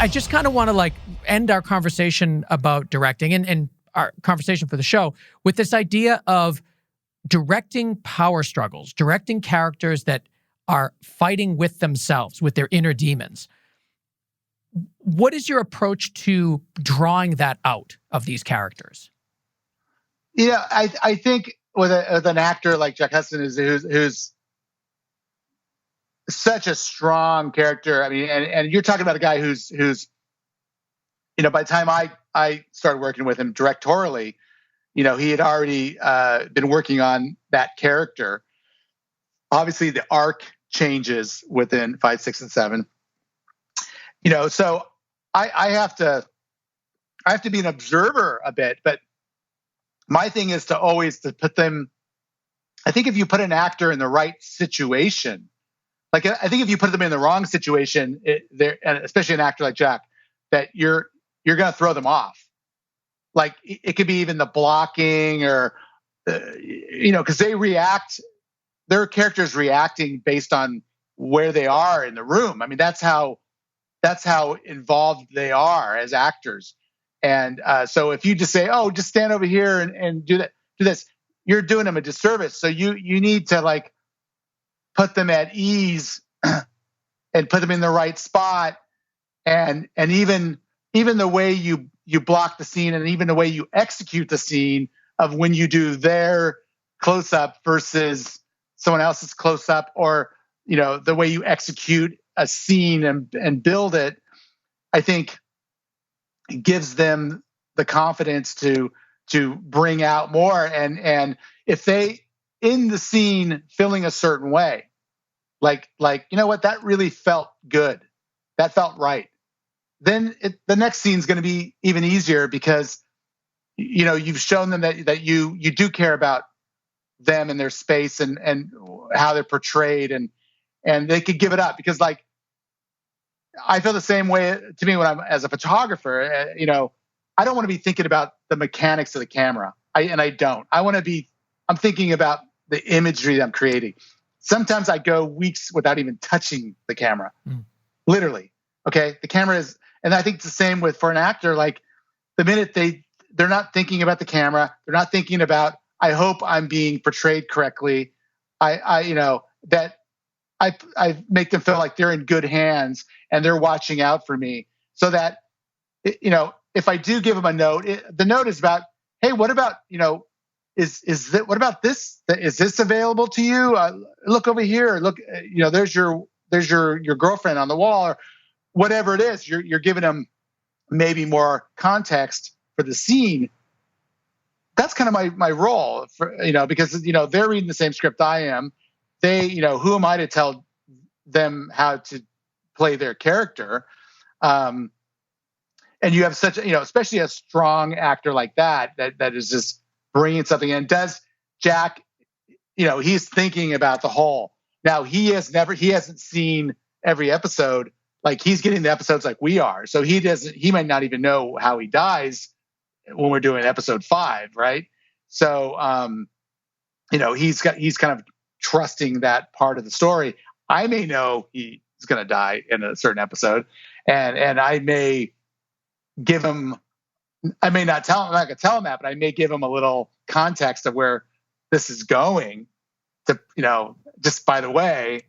I just kind of want to like end our conversation about directing and our conversation for the show with this idea of directing power struggles, directing characters that are fighting with themselves, with their inner demons. What is your approach to drawing that out of these characters? I think with an actor like Jack Hudson, who's such a strong character. I mean, and you're talking about a guy who's by the time I started working with him directorially, he had already been working on that character. Obviously, the arc changes within 5, 6, and 7. So I have to be an observer a bit, but my thing is to always to put them. I think if you put an actor in the right situation, like I think if you put them in the wrong situation, and especially an actor like Jack, that you're going to throw them off. Like it could be even the blocking or because they react. Their characters reacting based on where they are in the room. I mean, that's how involved they are as actors. And so if you just say, "Oh, just stand over here and do this," you're doing them a disservice. So you need to like put them at ease and put them in the right spot, and even the way you block the scene and even the way you execute the scene of when you do their close up versus someone else's close up, or the way you execute a scene and build it, I think gives them the confidence to bring out more. And if they in the scene feeling a certain way, like what, that really felt good, that felt right, then the next scene is going to be even easier because you've shown them that you do care about them and their space and how they're portrayed, and they could give it up because like I feel the same way to me when I'm as a photographer. I don't want to be thinking about the mechanics of the camera. I don't. I'm thinking about the imagery that I'm creating. Sometimes I go weeks without even touching the camera, literally. Okay, the camera is, and I think it's the same for an actor. Like the minute they're not thinking about the camera, they're not thinking about, I hope I'm being portrayed correctly. I make them feel like they're in good hands and they're watching out for me. So that, if I do give them a note, the note is about, hey, what about, what about this? Is this available to you? Look over here. Look, there's your girlfriend on the wall, or whatever it is. You're giving them maybe more context for the scene. That's kind of my role, because they're reading the same script I am. They, who am I to tell them how to play their character? And you have such, especially a strong actor like that is just bringing something in. Does Jack, he's thinking about the whole. Now he hasn't seen every episode. Like he's getting the episodes like we are. So he might not even know how he dies when we're doing episode 5, right? So, he's kind of trusting that part of the story. I may know he's going to die in a certain episode, and I may give him. I may not tell him. I'm not going to tell him that, but I may give him a little context of where this is going. To just by the way.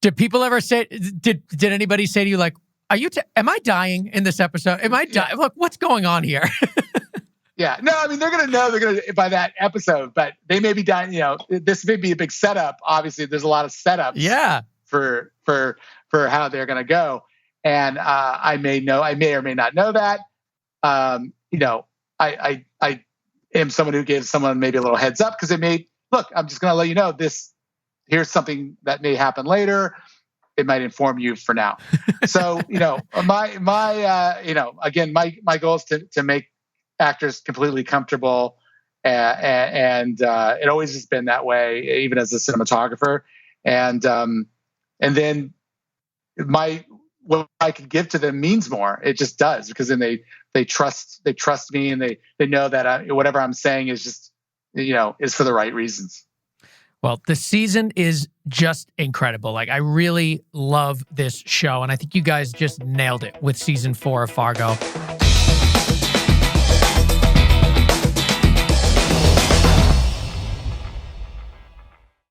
Did people ever say? Did anybody say to you like, am I dying in this episode? Am I dying? Look, what's going on here? Yeah, no, I mean they're gonna know by that episode, but they may be dying. This may be a big setup. Obviously, there's a lot of setups. Yeah. For how they're gonna go, and I may or may not know that. I am someone who gives someone maybe a little heads up because it may look. I'm just gonna let you know this. Here's something that may happen later. It might inform you for now. So again, my goal is to make actors completely comfortable, and it always has been that way, even as a cinematographer. And then what I can give to them means more. It just does, because then they trust me, and they know that whatever I'm saying is just is for the right reasons. Well, the season is just incredible. Like, I really love this show, and I think you guys just nailed it with season 4 of Fargo.